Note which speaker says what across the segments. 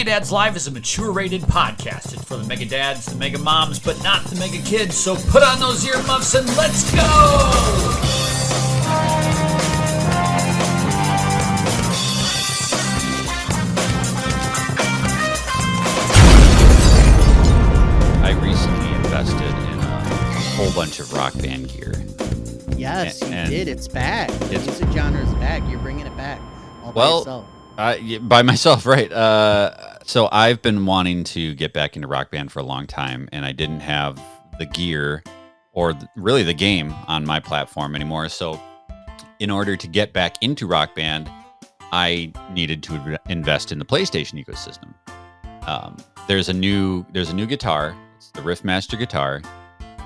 Speaker 1: Mega Dads Live is a mature-rated podcast. It's for the Mega Dads, the Mega Moms, but not the Mega Kids. So put on those earmuffs and let's go!
Speaker 2: I recently invested in a whole bunch of Rock Band gear.
Speaker 3: Yes, you did. It's back. The music genre is back. You're bringing it back all by yourself.
Speaker 2: By myself, right. So I've been wanting to get back into Rock Band for a long time, and I didn't have the gear or really the game on my platform anymore. So in order to get back into Rock Band, I needed to invest in the PlayStation ecosystem. There's a new guitar. It's the Riffmaster guitar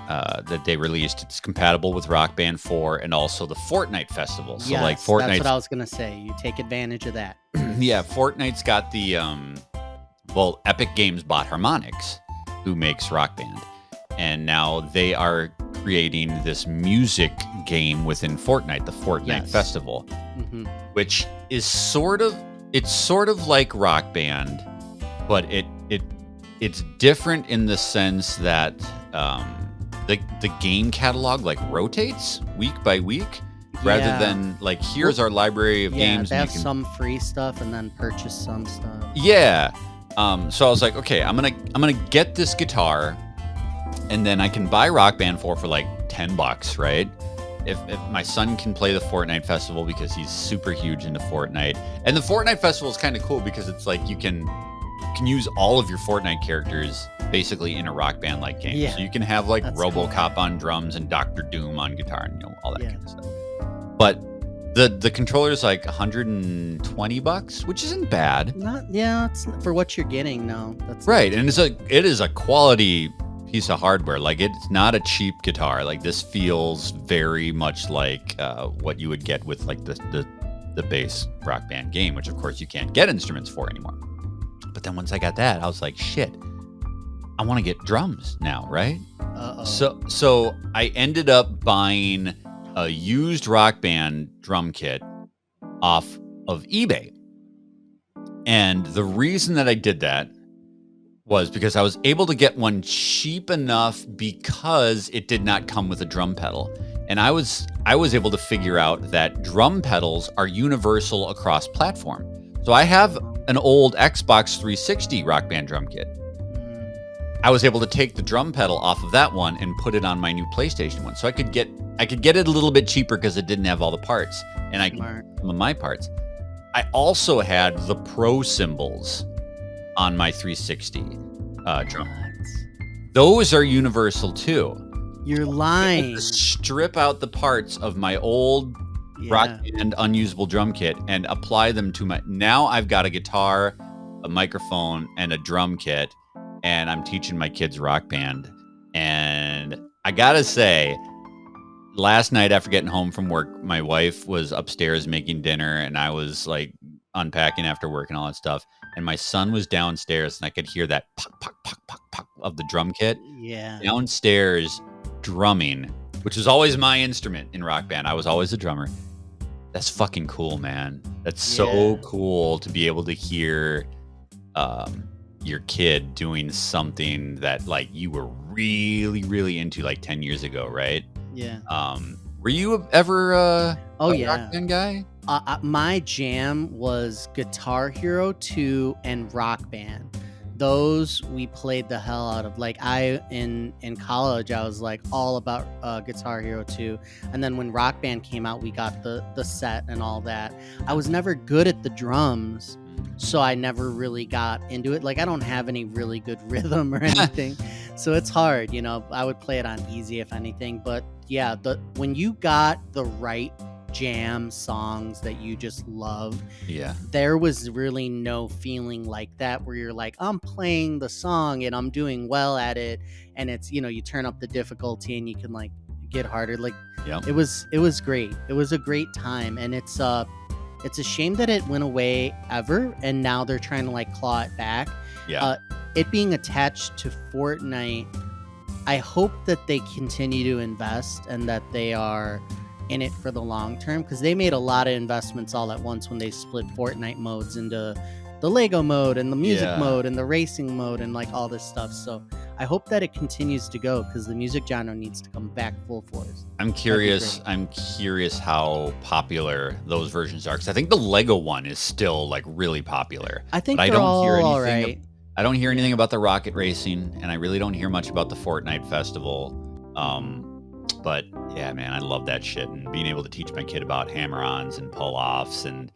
Speaker 2: that they released. It's compatible with Rock Band 4 and also the Fortnite Festival. So
Speaker 3: yes,
Speaker 2: like Fortnite.
Speaker 3: That's what I was gonna say. You take advantage of that.
Speaker 2: Yeah, Fortnite's got the Epic Games bought Harmonix, who makes Rock Band, and now they are creating this music game within Fortnite, the Fortnite Festival, which is sort of like Rock Band, but it's different in the sense that the game catalog like rotates week by week. Rather than like, here's our library of games.
Speaker 3: They have some free stuff and then purchase some stuff.
Speaker 2: Yeah. So I was like, okay, I'm gonna get this guitar, and then I can buy Rock Band 4 for like $10, right? If my son can play the Fortnite Festival because he's super huge into Fortnite, and the Fortnite Festival is kind of cool because it's like you can use all of your Fortnite characters basically in a Rock Band like game. Yeah, so you can have like RoboCop on drums and Dr. Doom on guitar and all that kind of stuff. But the controller is like $120, which isn't bad.
Speaker 3: It's for what you're getting. No, that's
Speaker 2: right, and it is a quality piece of hardware. Like, it's not a cheap guitar. Like, this feels very much like what you would get with like the base Rock Band game, which of course you can't get instruments for anymore. But then once I got that, I was like, shit, I want to get drums now, right? So I ended up buying a used Rock Band drum kit off of eBay. And the reason that I did that was because I was able to get one cheap enough because it did not come with a drum pedal. And I was able to figure out that drum pedals are universal across platform. So I have an old Xbox 360 Rock Band drum kit. I was able to take the drum pedal off of that one and put it on my new PlayStation one. So I could get it a little bit cheaper because it didn't have all the parts, and I could some of my parts. I also had the Pro cymbals on my 360 drum. Those are universal too.
Speaker 3: You're lying.
Speaker 2: Strip out the parts of my old Rock Band unusable drum kit and apply them to my. Now I've got a guitar, a microphone, and a drum kit. And I'm teaching my kids Rock Band. And I gotta say, last night after getting home from work, my wife was upstairs making dinner, and I was like unpacking after work and all that stuff. And my son was downstairs, and I could hear that puck, puck, puck, puck, puck of the drum kit.
Speaker 3: Yeah.
Speaker 2: Downstairs drumming, which was always my instrument in Rock Band. I was always a drummer. That's fucking cool, man. That's so cool to be able to hear your kid doing something that like you were really, really into like 10 years ago, right?
Speaker 3: Yeah.
Speaker 2: Were you ever a
Speaker 3: Rock
Speaker 2: Band guy?
Speaker 3: My jam was Guitar Hero 2 and Rock Band. Those we played the hell out of. Like, in college, I was like all about Guitar Hero 2. And then when Rock Band came out, we got the set and all that. I was never good at the drums, so I never really got into it. Like, I don't have any really good rhythm or anything. So it's hard, I would play it on easy if anything. But yeah, when you got the right jam songs that you just love, there was really no feeling like that where you're like, I'm playing the song and I'm doing well at it, and it's, you turn up the difficulty and you can like get harder. Like, it was great. It was a great time, and it's a shame that it went away ever, and now they're trying to like claw it back. It being attached to Fortnite, I hope that they continue to invest and that they are in it for the long term, because they made a lot of investments all at once when they split Fortnite modes into the Lego mode and the music
Speaker 2: Yeah.
Speaker 3: mode and the racing mode and like all this stuff. So I hope that it continues to go because the music genre needs to come back full force.
Speaker 2: I'm curious. I'm curious how popular those versions are because I think the Lego one is still like really popular.
Speaker 3: I think
Speaker 2: but I
Speaker 3: they're
Speaker 2: don't hear
Speaker 3: all
Speaker 2: anything.
Speaker 3: right.
Speaker 2: I don't hear anything about the rocket racing, and I really don't hear much about the Fortnite festival. But yeah, man, I love that shit and being able to teach my kid about hammer-ons and pull-offs and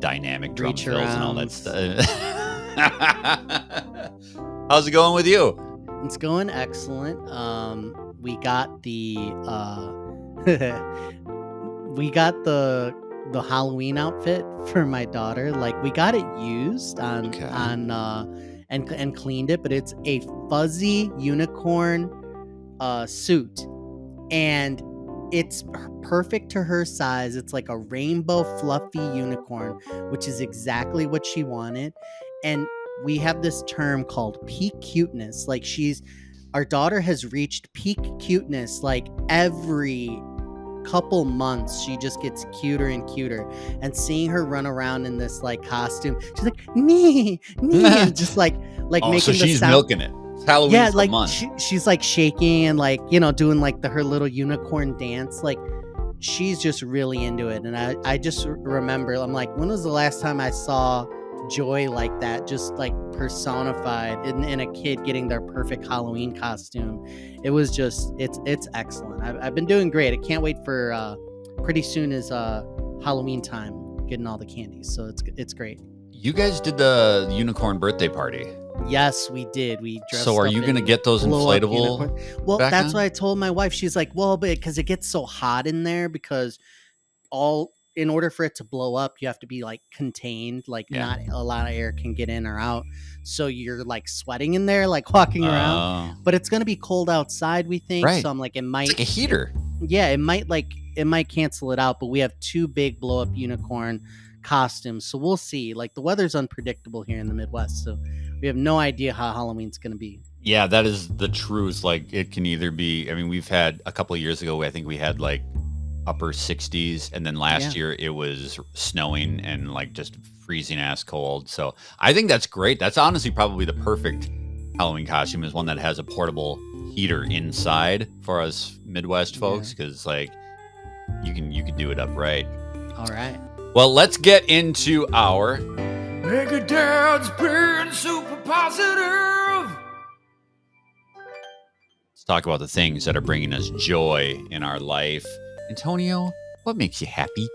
Speaker 2: dynamic drum
Speaker 3: Reach
Speaker 2: fills and all that
Speaker 3: arounds.
Speaker 2: stuff. How's it going with you?
Speaker 3: It's going excellent. We got the we got the Halloween outfit for my daughter. Like we got it used and cleaned it, but it's a fuzzy unicorn suit, and it's perfect to her size. It's like a rainbow fluffy unicorn, which is exactly what she wanted. And we have this term called peak cuteness. Like our daughter has reached peak cuteness. Like every couple months, she just gets cuter and cuter. And seeing her run around in this like costume, she's like, nee, and just like making
Speaker 2: so
Speaker 3: the
Speaker 2: she's
Speaker 3: sound.
Speaker 2: milking it. It's Halloween
Speaker 3: Yeah,
Speaker 2: for
Speaker 3: like
Speaker 2: a month.
Speaker 3: she's like shaking and like, you know, doing like her little unicorn dance. Like she's just really into it. And I just remember, I'm like, when was the last time I saw joy like that, just like personified in a kid getting their perfect Halloween costume? It was just, it's excellent. I've been doing great. I can't wait for pretty soon is Halloween time, getting all the candies. So it's great.
Speaker 2: You guys did the unicorn birthday party.
Speaker 3: Yes, we did. We dressed
Speaker 2: So are
Speaker 3: up
Speaker 2: you going to
Speaker 3: in
Speaker 2: get those
Speaker 3: blow-up
Speaker 2: inflatable?
Speaker 3: unicorn. Well,
Speaker 2: back
Speaker 3: that's
Speaker 2: on?
Speaker 3: what I told my wife. She's like, well, but because it gets so hot in there, because in order for it to blow up, you have to be like contained, like not a lot of air can get in or out. So you're like sweating in there, like walking around. But it's going to be cold outside, we think.
Speaker 2: Right.
Speaker 3: So I'm like, it might.
Speaker 2: It's like a heater.
Speaker 3: Yeah, it might cancel it out. But we have 2 big blow up unicorn costumes, so we'll see. Like the weather's unpredictable here in the Midwest, so we have no idea how Halloween's going to be.
Speaker 2: Yeah, that is the truth. Like it can either be, I mean, we've had a couple of years ago, I think we had like upper 60s, and then last year it was snowing and like just freezing ass cold. So I think that's great. That's honestly probably the perfect Halloween costume, is one that has a portable heater inside for us Midwest folks, because like you can do it upright.
Speaker 3: All right.
Speaker 2: Well, let's get into our
Speaker 1: Mega Dad's being super positive.
Speaker 2: Let's talk about the things that are bringing us joy in our life. Antonio, what makes you happy?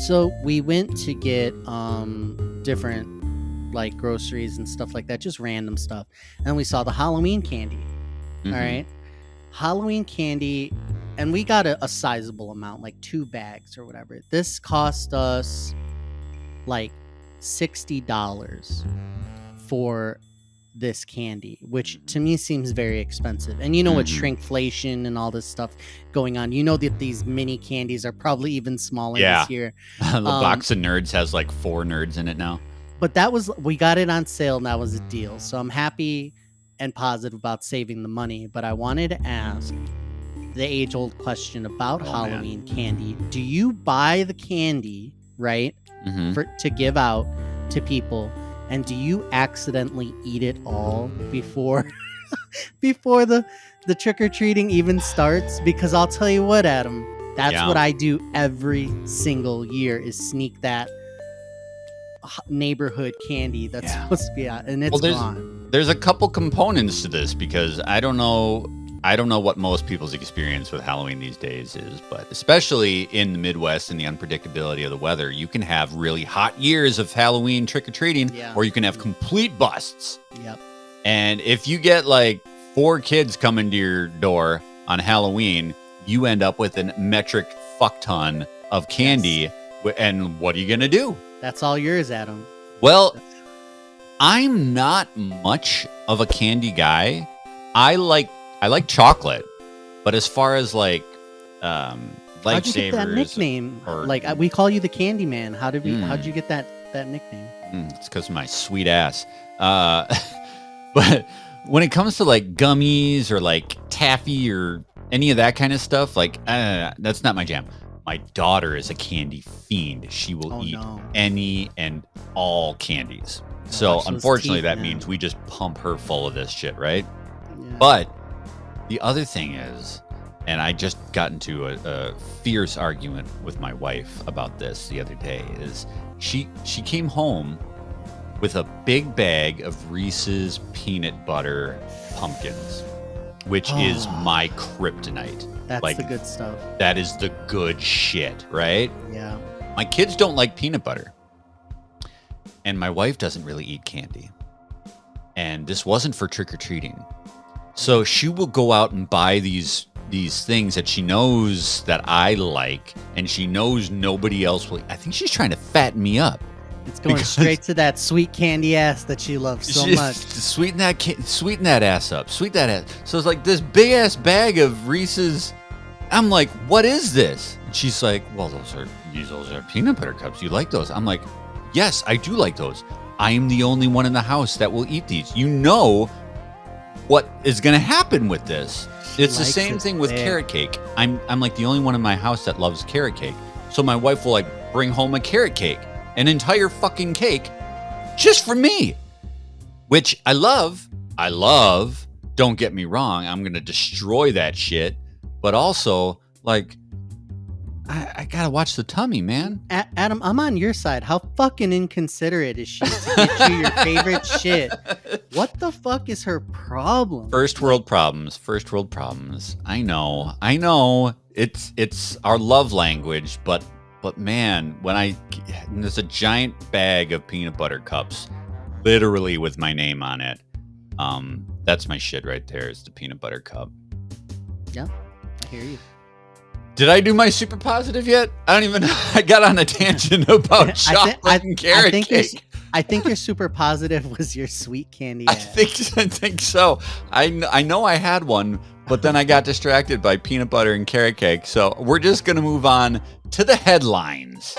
Speaker 3: So we went to get different like groceries and stuff like that, just random stuff, and we saw the Halloween candy.
Speaker 2: Mhm.
Speaker 3: All right, Halloween candy, and we got a sizable amount, like 2 bags or whatever. This cost us like $60 for this candy, which to me seems very expensive. And you know, with shrinkflation and all this stuff going on, you know that these mini candies are probably even smaller this year.
Speaker 2: The box of nerds has like 4 nerds in it now.
Speaker 3: But we got it on sale, and that was a deal. So I'm happy and positive about saving the money. But I wanted to ask the age-old question about Halloween candy. Do you buy the candy, right, to give out to people, and do you accidentally eat it all before the trick-or-treating even starts? Because I'll tell you what, Adam, that's what I do every single year, is sneak that neighborhood candy that's supposed to be out, and it's gone.
Speaker 2: There's a couple components to this, because I don't know what most people's experience with Halloween these days is, but especially in the Midwest and the unpredictability of the weather, you can have really hot years of Halloween trick-or-treating, or you can have complete busts.
Speaker 3: Yep.
Speaker 2: And if you get like 4 kids coming to your door on Halloween, you end up with a metric fuck ton of candy. And what are you going to do?
Speaker 3: That's all yours, Adam.
Speaker 2: Well, I'm not much of a candy guy. I like chocolate, but as far as like lifesavers,
Speaker 3: how'd you get that nickname? Like we call you the Candy Man. How'd you get that nickname?
Speaker 2: It's because of my sweet ass. But when it comes to like gummies or like taffy or any of that kind of stuff, like that's not my jam. My daughter is a candy fiend. She will eat any and all candies. So unfortunately, that means we just pump her full of this shit, right? Yeah. But the other thing is, and I just got into a fierce argument with my wife about this the other day, is she came home with a big bag of Reese's peanut butter pumpkins, which is my kryptonite.
Speaker 3: That's like, the good stuff.
Speaker 2: That is the good shit, right?
Speaker 3: Yeah.
Speaker 2: My kids don't like peanut butter. And my wife doesn't really eat candy. And this wasn't for trick-or-treating. So she will go out and buy these things that she knows that I like, and she knows nobody else will. I think she's trying to fatten me up.
Speaker 3: It's going straight to that sweet candy ass that she loves so much.
Speaker 2: Sweeten that ass up. Sweeten that ass. So it's like this big ass bag of Reese's. I'm like, what is this? And she's like, well, those are peanut butter cups. You like those? I'm like, yes, I do like those. I am the only one in the house that will eat these. You know what is going to happen with this. It's the same thing with carrot cake. I'm like the only one in my house that loves carrot cake. So my wife will like bring home a carrot cake, an entire fucking cake, just for me, which I love. Don't get me wrong. I'm going to destroy that shit. But also, like, I gotta watch the tummy, man.
Speaker 3: Adam, I'm on your side. How fucking inconsiderate is she to get you your favorite shit? What the fuck is her problem?
Speaker 2: First world problems. I know. It's our love language, but man, there's a giant bag of peanut butter cups, literally with my name on it. That's my shit right there. Is the peanut butter cup.
Speaker 3: Yeah, I hear you.
Speaker 2: Did I do my super positive yet? I don't even know. I got on a tangent about chocolate and carrot cake.
Speaker 3: I think your super positive was your sweet candy.
Speaker 2: I think so. I know I had one, but then I got distracted by peanut butter and carrot cake. So we're just going to move on to the headlines.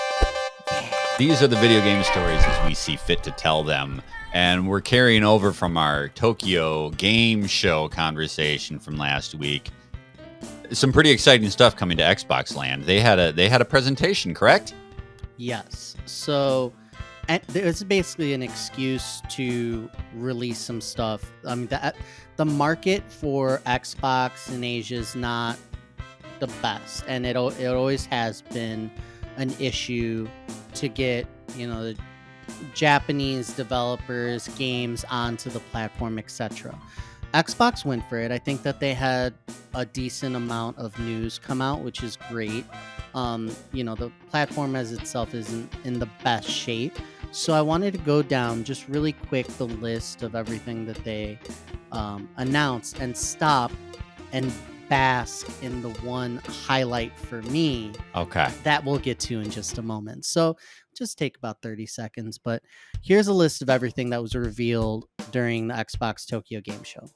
Speaker 2: These are the video game stories as we see fit to tell them. And we're carrying over from our Tokyo Game Show conversation from last week. Some pretty exciting stuff coming to Xbox Land. They had a presentation, correct?
Speaker 3: Yes. So it's basically an excuse to release some stuff. I mean, the market for Xbox in Asia is not the best, and it always has been an issue to get, the Japanese developers games onto the platform, etc. Xbox went for it. I think that they had a decent amount of news come out, which is great. The platform as itself isn't in the best shape. So I wanted to go down just really quick the list of everything that they announced and stop and bask in the one highlight for me.
Speaker 2: Okay.
Speaker 3: That we'll get to in just a moment. So just take about 30 seconds. But here's a list of everything that was revealed during the Xbox Tokyo Game Show.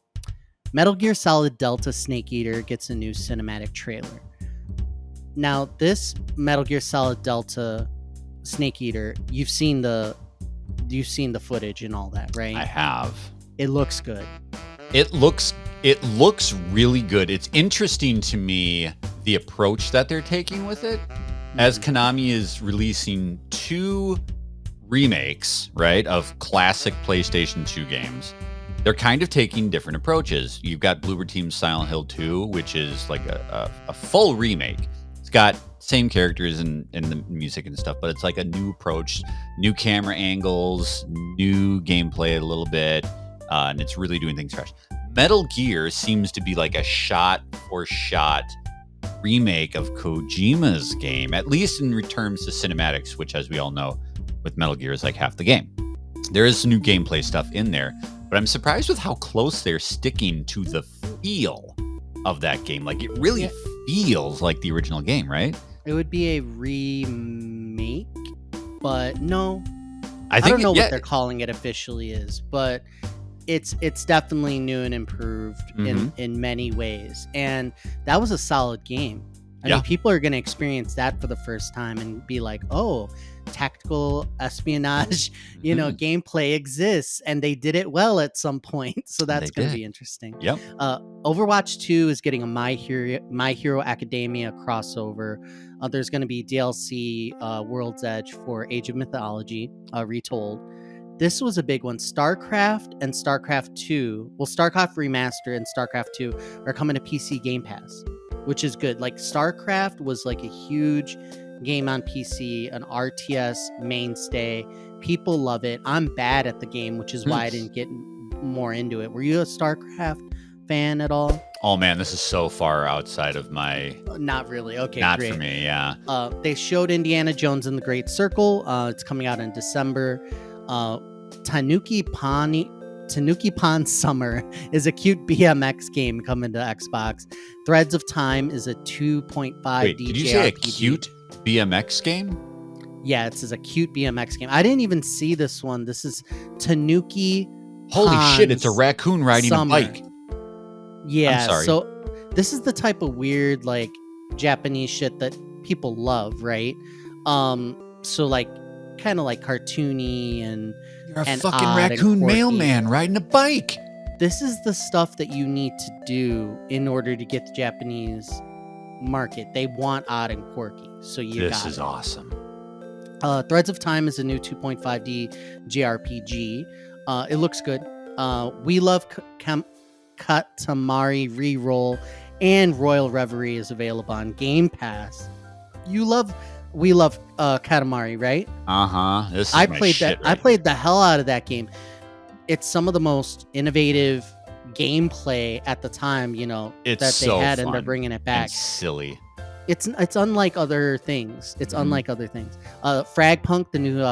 Speaker 3: Metal Gear Solid Delta Snake Eater gets a new cinematic trailer. Now, this Metal Gear Solid Delta Snake Eater, you've seen the footage and all that, right?
Speaker 2: I have.
Speaker 3: It looks good.
Speaker 2: It looks really good. It's interesting to me the approach that they're taking with it, as Konami is releasing 2 remakes, right, of classic PlayStation 2 games. They're kind of taking different approaches. You've got Bloober Team's Silent Hill 2, which is like a full remake. It's got same characters and the music and stuff, but it's like a new approach, new camera angles, new gameplay a little bit, and it's really doing things fresh. Metal Gear seems to be like a shot-for-shot remake of Kojima's game, at least in terms to cinematics, which, as we all know, with Metal Gear is like half the game. There is new gameplay stuff in there, but I'm surprised with how close they're sticking to the feel of that game. Like, it really feels like the original game, right?
Speaker 3: It would be a remake, but no. I don't know what they're calling it officially is, but it's definitely new and improved in many ways. And that was a solid game. I mean, people are going to experience that for the first time and be like, oh, tactical espionage, gameplay exists, and they did it well at some point. So that's going to be interesting.
Speaker 2: Yep.
Speaker 3: Overwatch 2 is getting a My Hero Academia crossover. There's going to be DLC World's Edge for Age of Mythology retold. This was a big one. StarCraft and StarCraft 2, StarCraft Remastered and StarCraft 2 are coming to PC Game Pass, which is good. Like, StarCraft was like a huge game on PC, an RTS mainstay. People love it. I'm bad at the game, which is why I didn't get more into it. Were you a StarCraft fan at all?
Speaker 2: Oh man, this is so far outside of my...
Speaker 3: Not really. Okay,
Speaker 2: Not
Speaker 3: great.
Speaker 2: for me, yeah.
Speaker 3: They showed Indiana Jones and the Great Circle. It's coming out in December. Tanuki Pond Summer is a cute BMX game coming to Xbox. Threads of Time is a 2.5D.
Speaker 2: Wait, did you say a cute BMX game?
Speaker 3: Yeah, it's a cute BMX game. I didn't even see this one. This is Tanuki.
Speaker 2: Holy shit! It's a raccoon riding a bike.
Speaker 3: Yeah,
Speaker 2: I'm sorry.
Speaker 3: So this is the type of weird like Japanese shit that people love, right? So like kind of like cartoony and
Speaker 2: you're a fucking raccoon mailman riding a bike.
Speaker 3: This is the stuff that you need to do in order to get the Japanese market. They want odd and quirky, so
Speaker 2: This is awesome.
Speaker 3: Threads of Time is a new 2.5D JRPG. It looks good. We Love Katamari Reroll and Royal Reverie is available on Game Pass. We love Katamari, right?
Speaker 2: This is
Speaker 3: I played the hell out of that game. It's some of the most innovative gameplay at the time,
Speaker 2: it's
Speaker 3: that
Speaker 2: so
Speaker 3: they had,
Speaker 2: fun
Speaker 3: and they're bringing it back.
Speaker 2: and silly.
Speaker 3: It's unlike other things. Fragpunk, the new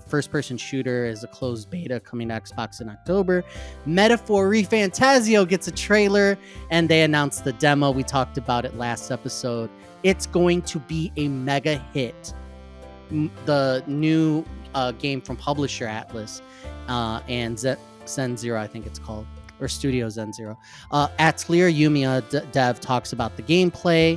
Speaker 3: first-person shooter, is a closed beta coming to Xbox in October. Metaphor ReFantazio gets a trailer, and they announced the demo. We talked about it last episode. It's going to be a mega hit. The new game from publisher Atlas and Zen Zero, I think it's called, or Studio Zen Zero. Atelier Yumiya dev talks about the gameplay.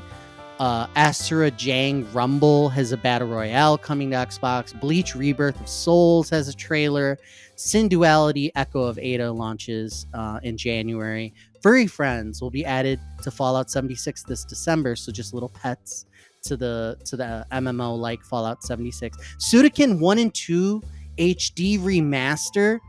Speaker 3: Asura Jang Rumble has a battle royale coming to Xbox. Bleach Rebirth of Souls has a trailer. Sin Duality Echo of Ada launches in January. Furry Friends will be added to Fallout 76 this December, so just little pets to the MMO like Fallout 76. Sudoku 1 and 2 HD Remaster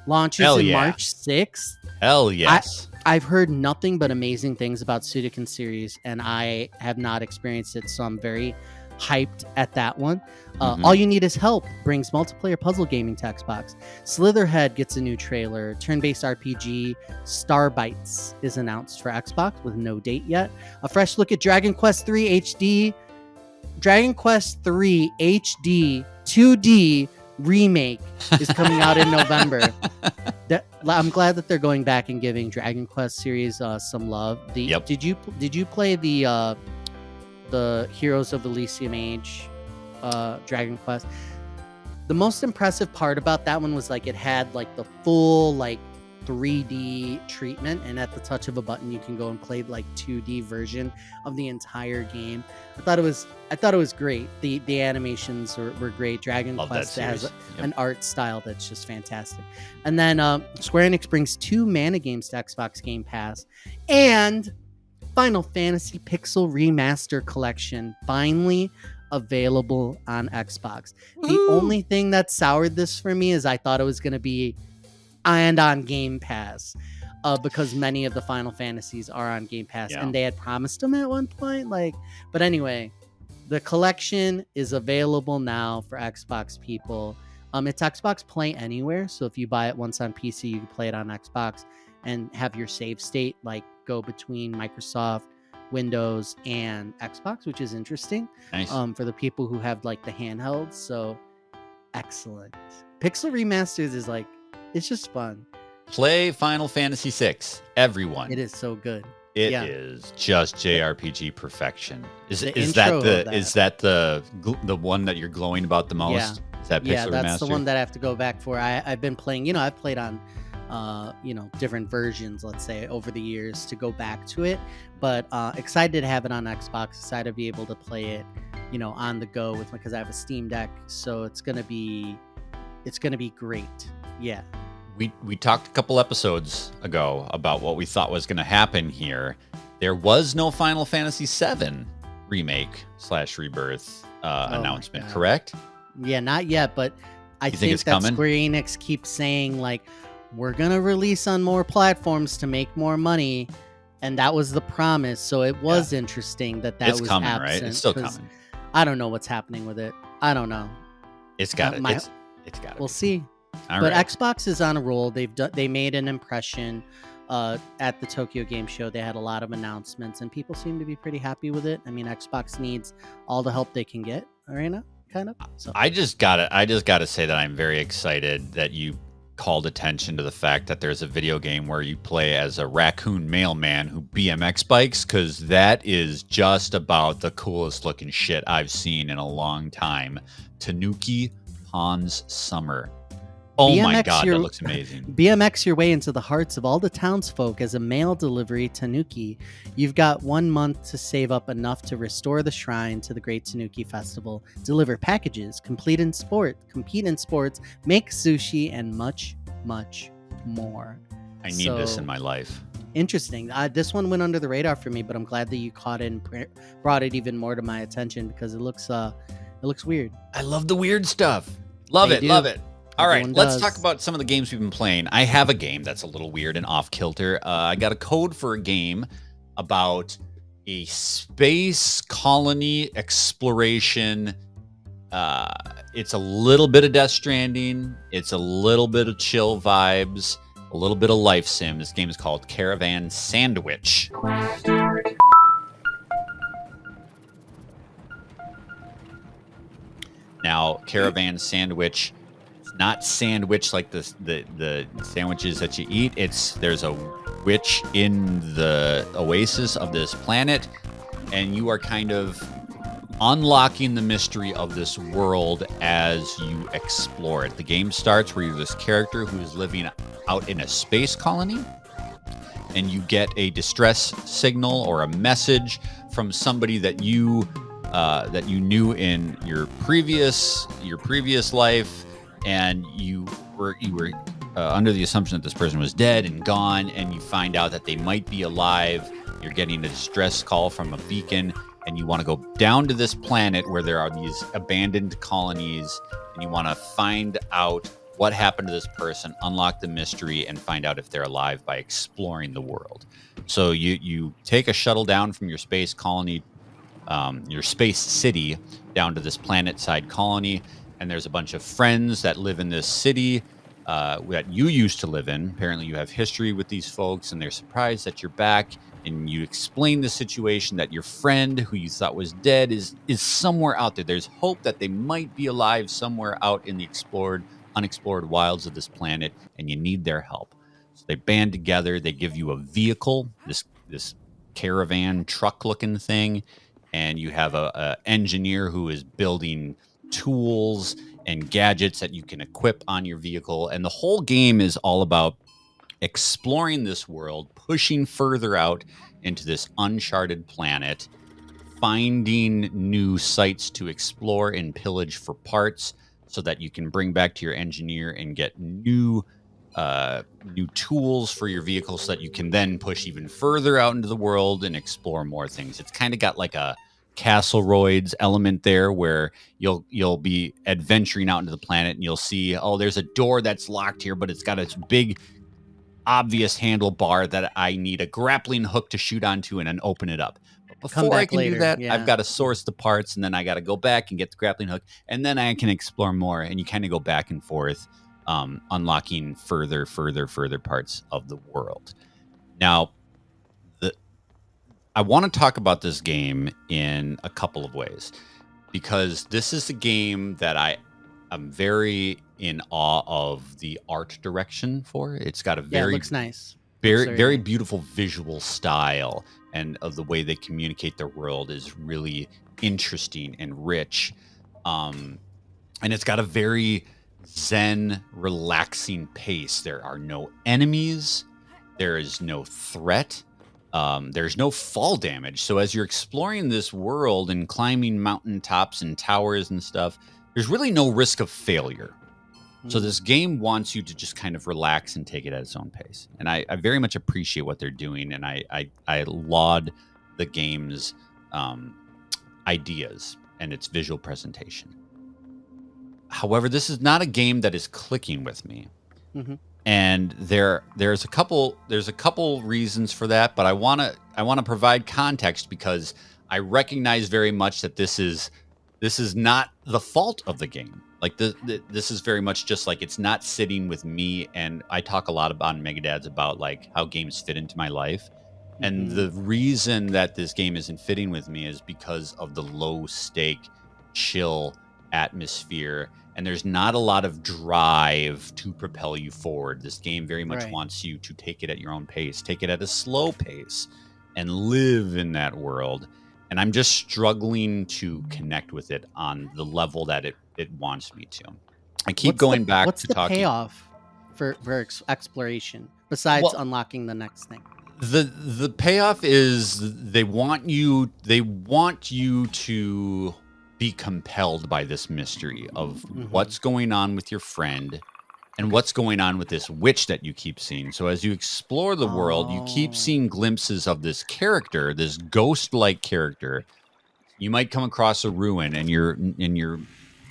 Speaker 3: launches in March 6th.
Speaker 2: Hell yes.
Speaker 3: I've heard nothing but amazing things about Sudoku series, and I have not experienced it, so I'm very hyped at that one. All You Need Is Help brings multiplayer puzzle gaming to Xbox. Slitherhead gets a new trailer. Turn-based RPG Starbites is announced for Xbox with no date yet. A fresh look at Dragon Quest 3 HD 2D remake is coming out in November. I'm glad that they're going back and giving Dragon Quest series some love. Did you play the Heroes of Elysium Age Dragon Quest? The most impressive part about that one was like it had like the full like 3D treatment, and at the touch of a button you can go and play like 2D version of the entire game. I thought it was great. The animations were great. Dragon Quest has an art style that's just fantastic. And then Square Enix brings 2 Mana games to Xbox Game Pass, and Final Fantasy Pixel Remaster Collection finally available on Xbox. Woo! The only thing that soured this for me is I thought it was going to be and on Game Pass, because many of the Final Fantasies are on Game Pass, and they had promised them at one point. But anyway, the collection is available now for Xbox people. It's Xbox Play Anywhere, so if you buy it once on PC, you can play it on Xbox and have your save state like go between Microsoft, Windows, and Xbox, which is interesting.
Speaker 2: Nice.
Speaker 3: For the people who have like the handhelds. So excellent. Pixel Remasters is like, it's just fun.
Speaker 2: Play Final Fantasy VI, everyone.
Speaker 3: It is so good.
Speaker 2: It is just JRPG perfection. Is that the one that you're glowing about the most?
Speaker 3: Yeah.
Speaker 2: Is that Pixel
Speaker 3: that's
Speaker 2: Remaster?
Speaker 3: the one that I have to go back for. I've been playing. I've played on different versions, let's say, over the years to go back to it. But excited to have it on Xbox, excited to be able to play it, on the go because I have a Steam Deck, so it's gonna be great. Yeah.
Speaker 2: We talked a couple episodes ago about what we thought was going to happen here. There was no Final Fantasy VII remake/rebirth announcement, correct?
Speaker 3: Yeah, not yet, but I think
Speaker 2: it's
Speaker 3: that
Speaker 2: coming?
Speaker 3: Square Enix keeps saying we're gonna release on more platforms to make more money, and that was the promise. So it was interesting that
Speaker 2: it's
Speaker 3: was
Speaker 2: coming,
Speaker 3: absent,
Speaker 2: right? It's still coming.
Speaker 3: I don't know what's happening with it. I don't know.
Speaker 2: It's got it. It's got it.
Speaker 3: We'll see.
Speaker 2: All
Speaker 3: but
Speaker 2: right.
Speaker 3: Xbox is on a roll. They made an impression at the Tokyo Game Show. They had a lot of announcements, and people seem to be pretty happy with it. I mean, Xbox needs all the help they can get right now, kind of. So
Speaker 2: I just gotta say that I'm very excited that you called attention to the fact that there's a video game where you play as a raccoon mailman who BMX bikes, because that is just about the coolest looking shit I've seen in a long time. Tanuki Pon's Summer. Oh my God, that looks amazing.
Speaker 3: BMX your way into the hearts of all the townsfolk as a mail delivery Tanuki. You've got 1 month to save up enough to restore the shrine to the Great Tanuki Festival, deliver packages, compete in sports, make sushi, and much, much more.
Speaker 2: I need this in my life.
Speaker 3: Interesting. This one went under the radar for me, but I'm glad that you caught it and brought it even more to my attention because it looks weird.
Speaker 2: I love the weird stuff. Love it. All right, let's talk about some of the games we've been playing. I have a game that's a little weird and off kilter. I got a code for a game about a space colony exploration. It's a little bit of Death Stranding. It's a little bit of chill vibes, a little bit of life sim. This game is called Caravan SandWitch. Now, Caravan SandWitch, not sandwich like the sandwiches that you eat. There's a witch in the oasis of this planet, and you are kind of unlocking the mystery of this world as you explore it. The game starts where you're this character who is living out in a space colony, and you get a distress signal or a message from somebody that you knew in your previous life. And you were under the assumption that this person was dead and gone, and you find out that they might be alive. You're getting a distress call from a beacon, and you want to go down to this planet where there are these abandoned colonies, and you want to find out what happened to this person, unlock the mystery, and find out if they're alive by exploring the world. So you take a shuttle down from your space colony, your space city, down to this planet-side colony. And there's a bunch of friends that live in this city that you used to live in. Apparently you have history with these folks, and they're surprised that you're back. And you explain the situation that your friend who you thought was dead is somewhere out there. There's hope that they might be alive somewhere out in the unexplored wilds of this planet, and you need their help. So they band together. They give you a vehicle, this caravan truck-looking thing, and you have a engineer who is building tools and gadgets that you can equip on your vehicle. And the whole game is all about exploring this world, pushing further out into this uncharted planet, finding new sites to explore and pillage for parts so that you can bring back to your engineer and get new tools for your vehicle so that you can then push even further out into the world and explore more things. It's kind of got like a Castleroids element there where you'll be adventuring out into the planet and you'll see, oh, there's a door that's locked here, but it's got a big obvious handlebar that I need a grappling hook to shoot onto and then open it up. But before I can do that, I've got to source the parts, and then I got to go back and get the grappling hook, and then I can explore more. And you kind of go back and forth, unlocking further parts of the world. Now, I want to talk about this game in a couple of ways, because this is a game that I'm very in awe of the art direction for. It's got a very,
Speaker 3: it looks nice.
Speaker 2: Very beautiful visual style, and of the way they communicate their world is really interesting and rich. And it's got a very, zen, relaxing pace. There are no enemies. There is no threat. There's no fall damage. So as you're exploring this world and climbing mountaintops and towers and stuff, there's really no risk of failure. So this game wants you to just kind of relax and take it at its own pace. And I very much appreciate what they're doing. And I laud the game's ideas and its visual presentation. However, this is not a game that is clicking with me. Mm-hmm. And there's a couple reasons for that, but I want to provide context because I recognize very much that this is not the fault of the game. Like this is very much just like it's not sitting with me. And I talk a lot about Megadads about like how games fit into my life. And the reason that this game isn't fitting with me is because of the low stake, chill atmosphere. And there's not a lot of drive to propel you forward. This game very much wants you to take it at your own pace, take it at a slow pace, and live in that world. And I'm just struggling to connect with it on the level that it wants me to. I keep going back to talking.
Speaker 3: What's the payoff for exploration besides unlocking the next thing?
Speaker 2: The payoff is they want you to be compelled by this mystery of what's going on with your friend and what's going on with this witch that you keep seeing. So as you explore the world, you keep seeing glimpses of this character, this ghost-like character. You might come across a ruin and you're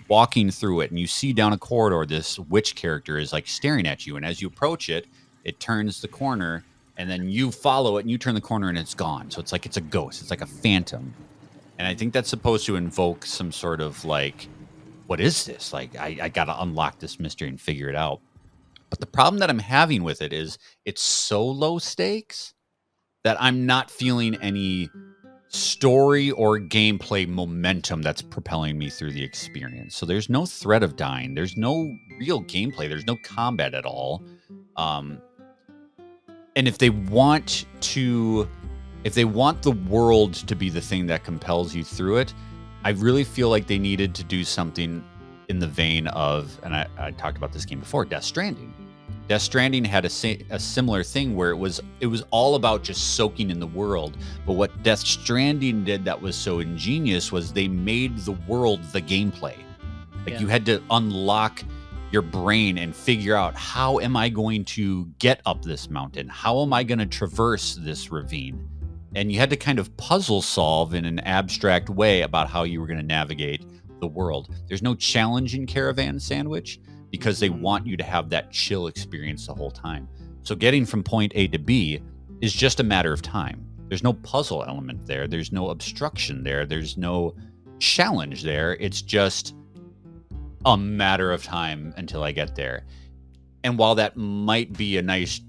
Speaker 2: walking through it and you see down a corridor this witch character is like staring at you, and as you approach it, it turns the corner and then you follow it and you turn the corner and it's gone. So it's like it's a ghost. It's like a phantom. And I think that's supposed to invoke some sort of like, what is this? Like, I got to unlock this mystery and figure it out. But the problem that I'm having with it is it's so low stakes that I'm not feeling any story or gameplay momentum that's propelling me through the experience. So there's no threat of dying. There's no real gameplay. There's no combat at all. And if they want the world to be the thing that compels you through it, I really feel like they needed to do something in the vein of, and I talked about this game before, Death Stranding. Death Stranding had a similar thing where it was all about just soaking in the world. But what Death Stranding did that was so ingenious was they made the world the gameplay. Like you had to unlock your brain and figure out, how am I going to get up this mountain? How am I going to traverse this ravine? And you had to kind of puzzle solve in an abstract way about how you were going to navigate the world. There's no challenge in Caravan SandWitch because they want you to have that chill experience the whole time. So getting from point A to B is just a matter of time. There's no puzzle element there. There's no obstruction there. There's no challenge there. It's just a matter of time until I get there. And while that might be a nice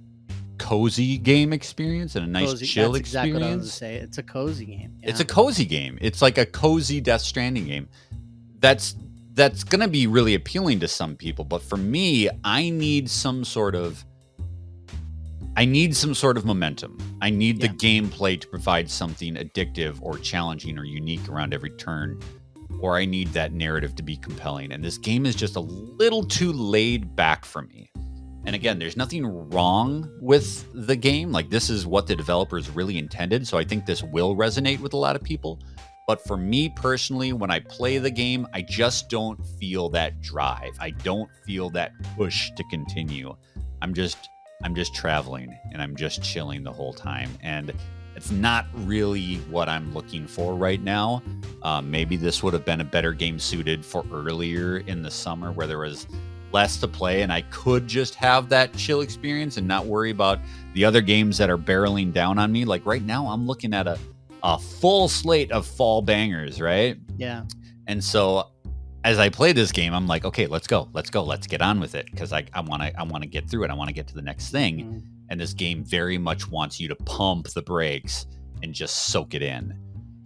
Speaker 2: cozy game experience and a nice chill experience. Exactly what I was
Speaker 3: say. It's a cozy game. Yeah.
Speaker 2: It's a cozy game. It's like a cozy Death Stranding game. That's going to be really appealing to some people, but for me, I need some sort of momentum. I need the gameplay to provide something addictive or challenging or unique around every turn, or I need that narrative to be compelling. And this game is just a little too laid back for me. And again, there's nothing wrong with the game. Like, this is what the developers really intended. So I think this will resonate with a lot of people. But for me personally, when I play the game, I just don't feel that drive. I don't feel that push to continue. I'm just traveling and I'm just chilling the whole time. And it's not really what I'm looking for right now. Maybe this would have been a better game suited for earlier in the summer where there was less to play and I could just have that chill experience and not worry about the other games that are barreling down on me. Like right now, I'm looking at a full slate of fall bangers, right?
Speaker 3: Yeah.
Speaker 2: And so as I play this game, I'm like, okay, let's go, let's get on with it, because I want to get through it. I want to get to the next thing. Mm-hmm. And this game very much wants you to pump the brakes and just soak it in.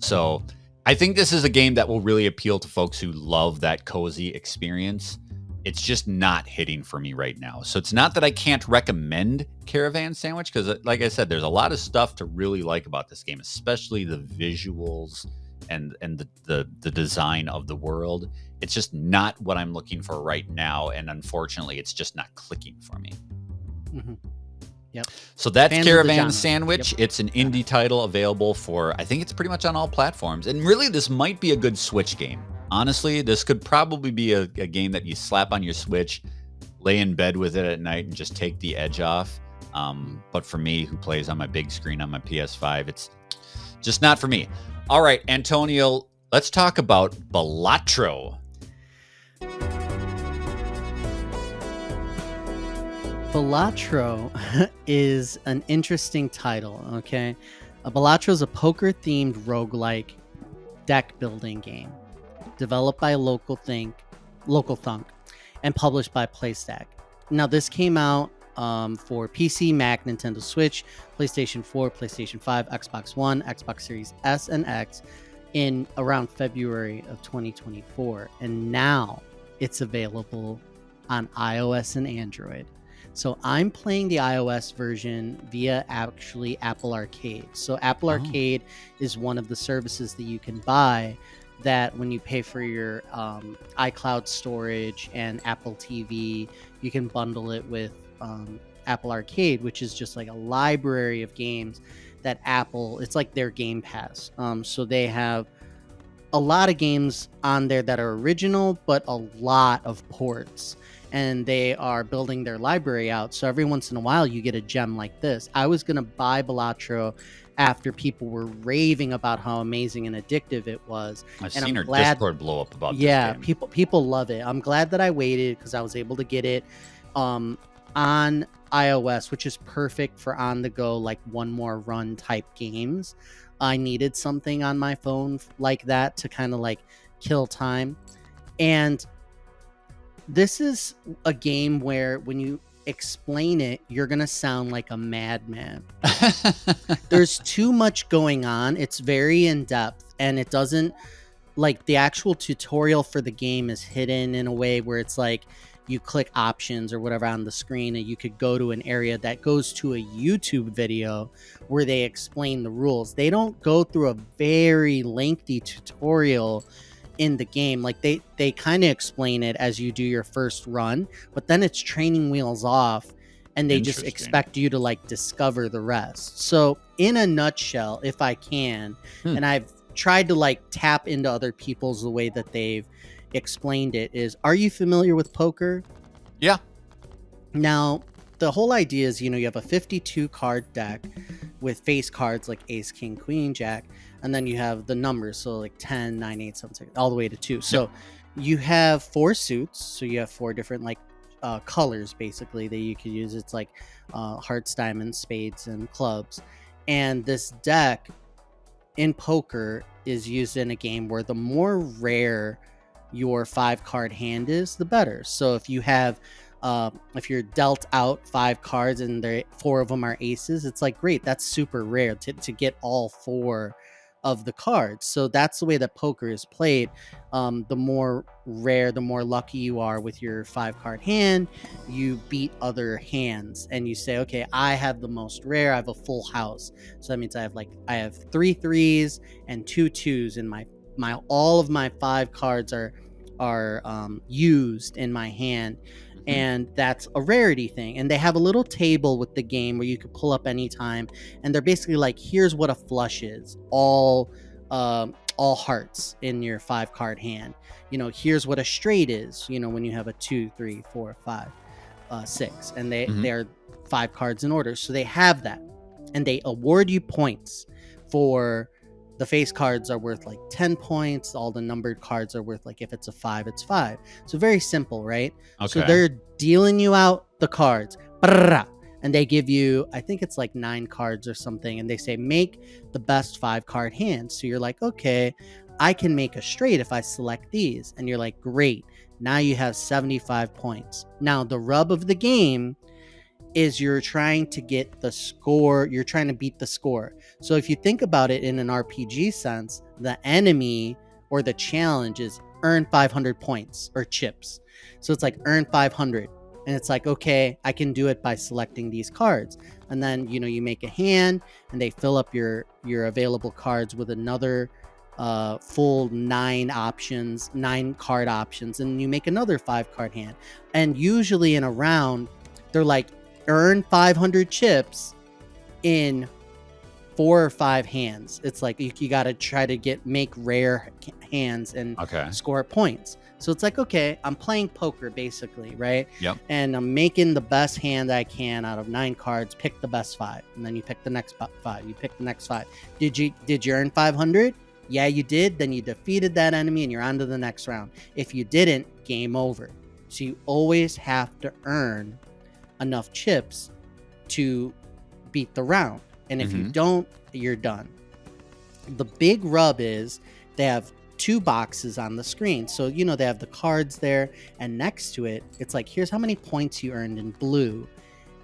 Speaker 2: So I think this is a game that will really appeal to folks who love that cozy experience. It's just not hitting for me right now. So it's not that I can't recommend Caravan SandWitch, because like I said, there's a lot of stuff to really like about this game, especially the visuals and the design of the world. It's just not what I'm looking for right now, and unfortunately, it's just not clicking for me.
Speaker 3: Mm-hmm. Yep.
Speaker 2: So that's
Speaker 3: Fans of the
Speaker 2: Caravan
Speaker 3: genre.
Speaker 2: SandWitch.
Speaker 3: Yep.
Speaker 2: It's an indie title available for, I think it's pretty much on all platforms. And really, this might be a good Switch game. Honestly, this could probably be a game that you slap on your Switch, lay in bed with it at night, and just take the edge off. But for me, who plays on my big screen on my PS5, it's just not for me. All right, Antonio, let's talk about Balatro.
Speaker 3: Balatro is an interesting title, okay? Balatro is a poker-themed roguelike deck building game developed by Local Thunk and published by PlayStack. Now, this came out for PC, Mac, Nintendo Switch, PlayStation 4, PlayStation 5, Xbox One, Xbox Series S and X in around February of 2024. And now it's available on iOS and Android. So I'm playing the iOS version via actually Apple Arcade. So Apple Arcade is one of the services that you can buy that when you pay for your iCloud storage and Apple TV, you can bundle it with Apple Arcade, which is just like a library of games that Apple, it's like their Game Pass. So they have a lot of games on there that are original, but a lot of ports. And they are building their library out. So every once in a while, you get a gem like this. I was going to buy Balatro after people were raving about how amazing and addictive it was.
Speaker 2: I've seen our Discord blow up about this game.
Speaker 3: people love it. I'm glad that I waited because I was able to get it on iOS, which is perfect for on-the-go, like one more run type games. I needed something on my phone like that to kind of like kill time. And this is a game where when you explain it, you're going to sound like a madman. There's too much going on. It's very in-depth, and it doesn't, like, the actual tutorial for the game is hidden in a way where it's like you click options or whatever on the screen, and you could go to an area that goes to a YouTube video where they explain the rules. They don't go through a very lengthy tutorial in the game. Like they kind of explain it as you do your first run, but then it's training wheels off, and they just expect you to like discover the rest. So in a nutshell, if I can, and I've tried to like tap into other people's the way that they've explained it, is, are you familiar with poker?
Speaker 2: Yeah.
Speaker 3: Now, the whole idea is, you have a 52 card deck with face cards like ace, king, queen, jack, and then you have the numbers, so like 10, 9, 8, 7, 6, all the way to 2. So you have 4 suits, so you have 4 different like colors basically that you could use. It's like hearts, diamonds, spades, and clubs. And this deck in poker is used in a game where the more rare your 5-card hand is, the better. So if you have if you're dealt out 5 cards and 4 of them are aces, it's like, great, that's super rare to get all 4 of the cards. So that's the way that poker is played. The more rare, the more lucky you are with your 5-card hand. You beat other hands and you say, okay, I have the most rare, I have a full house. So that means I have 3 3s and 2 2s in my all of my 5 cards are used in my hand. And that's a rarity thing. And they have a little table with the game where you could pull up anytime, and they're basically like, here's what a flush is, all hearts in your 5-card hand. Here's what a straight is, when you have a 2, 3, 4, 5, 6, and they're 5 cards in order. So they have that, and they award you points for the face cards are worth like 10 points. All the numbered cards are worth, like, if it's a 5, it's 5. So very simple, right? Okay. So they're dealing you out the cards. And they give you, I think it's like 9 cards or something. And they say, make the best 5-card hand. So you're like, okay, I can make a straight if I select these. And you're like, great. Now you have 75 points. Now the rub of the game is you're trying to get the score. You're trying to beat the score. So if you think about it in an RPG sense, the enemy or the challenge is earn 500 points or chips. So it's like earn 500. And it's like, okay, I can do it by selecting these cards. And then, you make a hand and they fill up your available cards with another full 9 card options, and you make another 5 card hand. And usually in a round, they're like, earn 500 chips in 4 or 5 hands. It's like you got to try to make rare hands and score points. So it's like, okay, I'm playing poker basically, right?
Speaker 2: Yep.
Speaker 3: And I'm making the best hand I can out of 9 cards. Pick the best 5, and then you pick the next 5. You pick the next 5. Did you earn 500? Yeah, you did. Then you defeated that enemy, and you're on to the next round. If you didn't, game over. So you always have to earn enough chips to beat the round. And if you don't, you're done. The big rub is they have 2 boxes on the screen. So, they have the cards there, and next to it, it's like, here's how many points you earned in blue,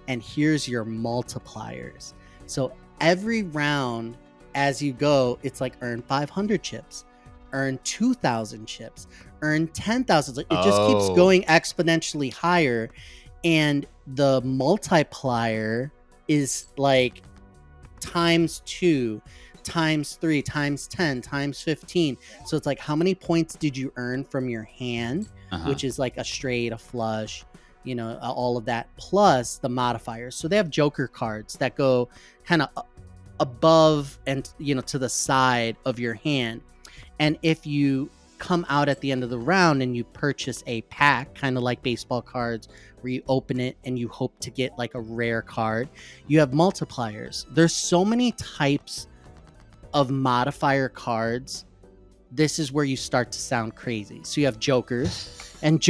Speaker 3: and here's your multipliers. So every round as you go, it's like earn 500 chips, earn 2,000 chips, earn 10,000. It just keeps going exponentially higher. And the multiplier is like times 2, times 3, times 10, times 15. So it's like, how many points did you earn from your hand, which is like a straight, a flush, all of that, plus the modifiers. So they have joker cards that go kind of above and, to the side of your hand. And if you come out at the end of the round and you purchase a pack, kind of like baseball cards, where you open it and you hope to get like a rare card, you have multipliers. There's so many types of modifier cards. This is where you start to sound crazy. So you have jokers, and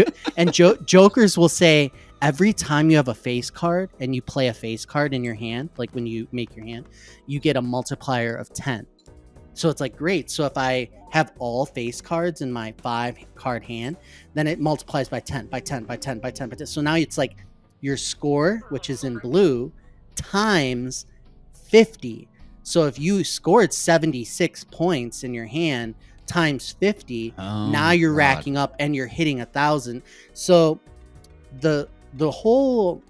Speaker 3: jokers will say every time you have a face card and you play a face card in your hand, like when you make your hand, you get a multiplier of 10. So it's like, great. So if I have all face cards in my 5 card hand, then it multiplies by 10, by 10, by 10, by 10, by 10. So now it's like your score, which is in blue, times 50. So if you scored 76 points in your hand times 50, now you're racking up and you're hitting 1,000. So the whole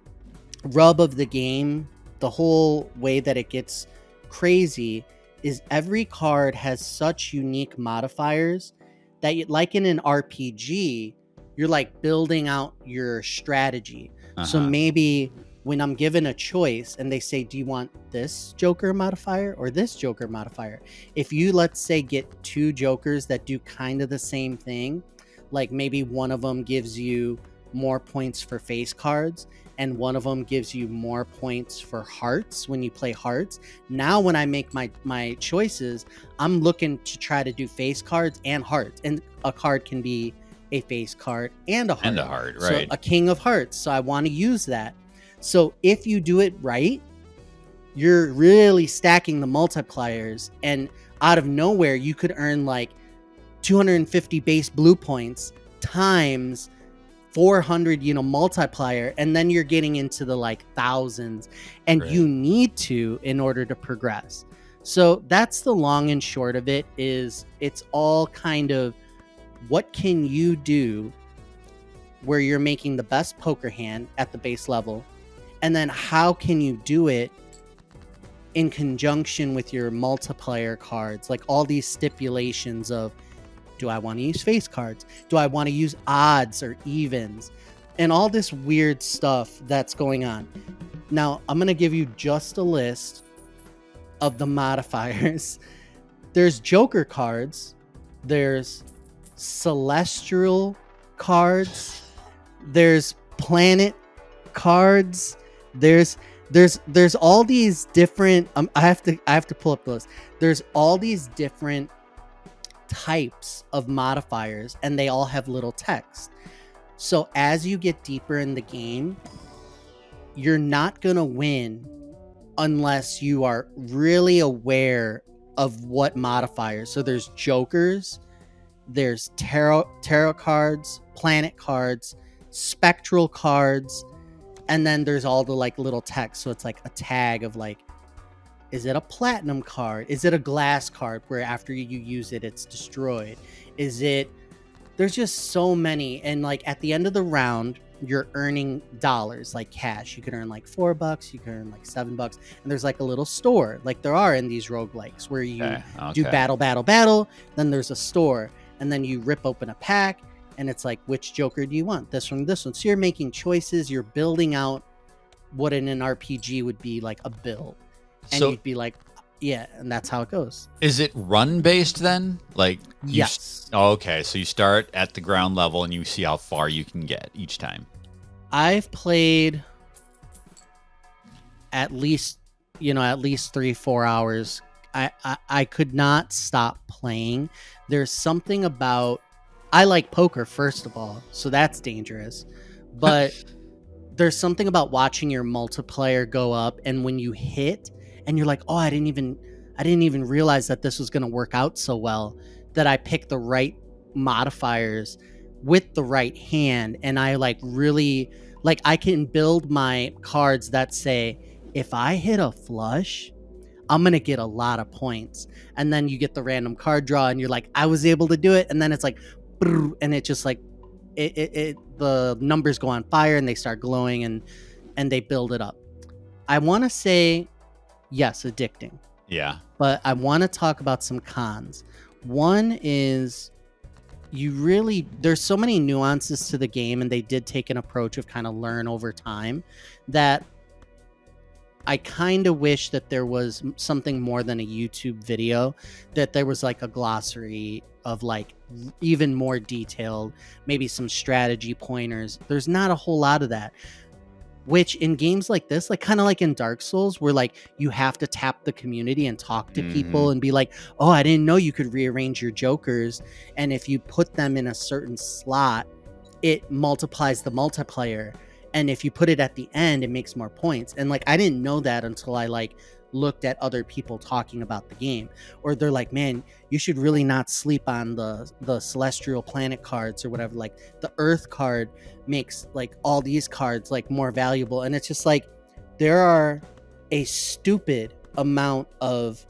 Speaker 3: rub of the game, the whole way that it gets crazy, is every card has such unique modifiers that, like in an RPG, you're like building out your strategy. So maybe when I'm given a choice and they say, do you want this joker modifier or this joker modifier? If you, let's say, get 2 jokers that do kind of the same thing, like maybe one of them gives you more points for face cards and one of them gives you more points for hearts when you play hearts. Now when I make my choices, I'm looking to try to do face cards and hearts, and a card can be a face card and a heart,
Speaker 2: right?
Speaker 3: So a king of hearts. So I want to use that. So if you do it right, you're really stacking the multipliers, and out of nowhere you could earn like 250 base blue points times 400 multiplier, and then you're getting into the like thousands, and you need to in order to progress. So that's the long and short of it. Is it's all kind of, what can you do where you're making the best poker hand at the base level, and then how can you do it in conjunction with your multiplier cards, like all these stipulations of, do I want to use face cards? Do I want to use odds or evens? And all this weird stuff that's going on. Now, I'm going to give you just a list of the modifiers. There's joker cards. There's celestial cards. There's planet cards. There's all these different, I have to pull up the list. There's all these different types of modifiers, and they all have little text. So as you get deeper in the game, you're not gonna win unless you are really aware of what modifiers. So there's jokers, there's tarot cards, planet cards, spectral cards, and then there's all the like little text. So it's like a tag of like, is it a platinum card? Is it a glass card where after you use it, it's destroyed? There's just so many. And like at the end of the round, you're earning dollars, like cash. You could earn like $4, you could earn like $7, and there's like a little store, like there are in these roguelikes, where you do battle, then there's a store, and then you rip open a pack, and it's like, which Joker do you want? This one, this one. So you're making choices, you're building out what in an RPG would be like a build. And you'd be like, yeah, and that's how it goes.
Speaker 2: Is it run based then? Like,
Speaker 3: yes.
Speaker 2: Okay, so you start at the ground level and you see how far you can get each time.
Speaker 3: I've played at least 3-4 hours. I could not stop playing. There's something about, I like poker, first of all, so that's dangerous. But there's something about watching your multiplayer go up, and when you hit and you're like, oh, I didn't even realize that this was going to work out so well, that I picked the right modifiers with the right hand, and I like really, like, I can build my cards that say, if I hit a flush, I'm going to get a lot of points. And then you get the random card draw and you're like, I was able to do it. And then it's like, and it just like, the numbers go on fire and they start glowing, and they build it up. I want to say, yes, addicting.
Speaker 2: Yeah.
Speaker 3: But I want to talk about some cons. One is, there's so many nuances to the game, and they did take an approach of kind of learn over time, that I kind of wish that there was something more than a YouTube video, that there was like a glossary of like even more detailed, maybe some strategy pointers. There's not a whole lot of that, which in games like this, like kind of like in Dark Souls, where like you have to tap the community and talk to people and be like, oh, I didn't know you could rearrange your jokers, and if you put them in a certain slot, it multiplies the multiplayer, and if you put it at the end, it makes more points. And like, I didn't know that until I like looked at other people talking about the game, or they're like, man, you should really not sleep on the celestial planet cards or whatever. Like the Earth card makes like all these cards like more valuable. And it's just like, there are a stupid amount of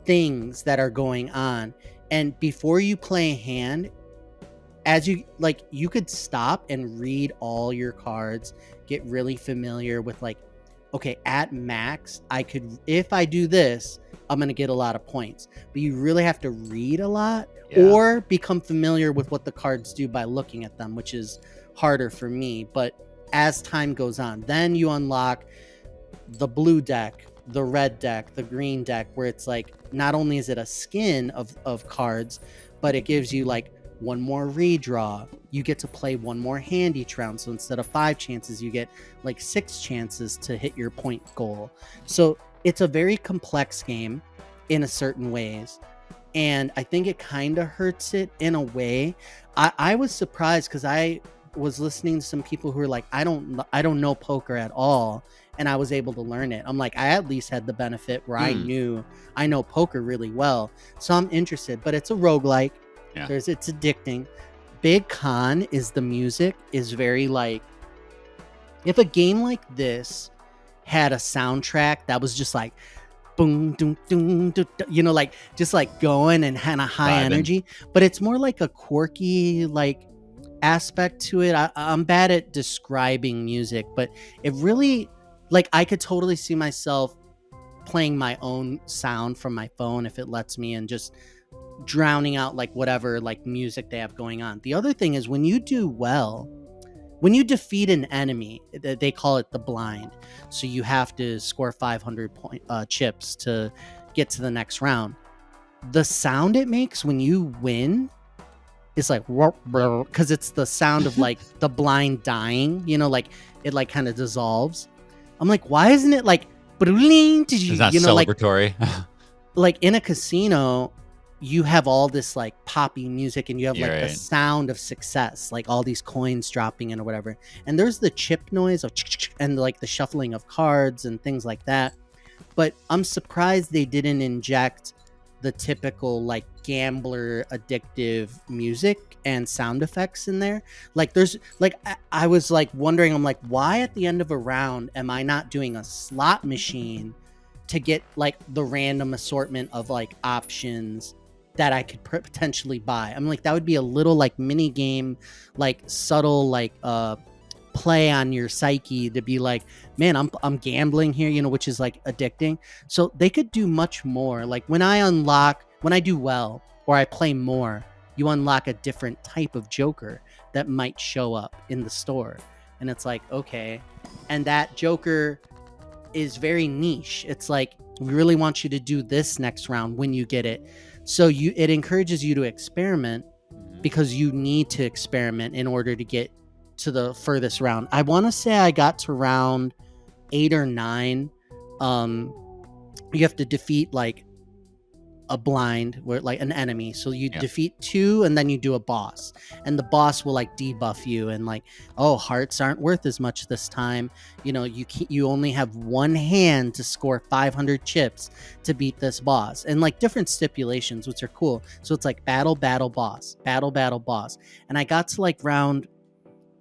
Speaker 3: things that are going on. And before you play a hand, as you like, you could stop and read all your cards, get really familiar with like, okay, at max, if I do this, I'm going to get a lot of points. But you really have to read a lot, or become familiar with what the cards do by looking at them, which is harder for me. But as time goes on, then you unlock the blue deck, the red deck, the green deck, where it's like, not only is it a skin of cards, but it gives you like one more redraw. You get to play one more hand each round. So instead of 5 chances, you get like 6 chances to hit your point goal. So it's a very complex game in a certain ways. And I think it kind of hurts it in a way. I was surprised, because I was listening to some people who were like, I don't know poker at all, and I was able to learn it. I'm like, I at least had the benefit where I know poker really well. So I'm interested, but it's a roguelike. Yeah. It's addicting. Big con is the music is very like, if a game like this had a soundtrack that was just like boom, doom, doom, doom, doom, like just like going and had a high energy, but it's more like a quirky like aspect to it. I'm bad at describing music, but it really, like, I could totally see myself playing my own sound from my phone if it lets me, and just drowning out like whatever like music they have going on. The other thing is, when you do well, when you defeat an enemy, they call it the blind, so you have to score 500 chips to get to the next round. The sound it makes when you win is like, because it's the sound of like the blind dying, like it like kind of dissolves. I'm like, why isn't it like,
Speaker 2: it's not celebratory?
Speaker 3: like in a casino, you have all this like poppy music, and you have like the sound of success, like all these coins dropping in or whatever. And there's the chip noise of and like the shuffling of cards and things like that. But I'm surprised they didn't inject the typical like gambler addictive music and sound effects in there. Like there's like, I was like wondering, I'm like, why at the end of a round am I not doing a slot machine to get like the random assortment of like options that I could potentially buy? I'm like, that would be a little like mini game, like subtle, like play on your psyche to be like, man, I'm gambling here, you know, which is like addicting. So they could do much more. Like when I do well or I play more, you unlock a different type of Joker that might show up in the store. And it's like, okay. And that Joker is very niche. It's like, we really want you to do this next round when you get it. So it encourages you to experiment, because you need to experiment in order to get to the furthest round. I want to say I got to round 8 or 9. You have to defeat like a blind, where like an enemy. So you defeat 2 and then you do a boss, and the boss will like debuff you and like, oh, hearts aren't worth as much this time. You know, you only have one hand to score 500 chips to beat this boss, and like different stipulations, which are cool. So it's like battle, boss, battle, boss. And I got to like round,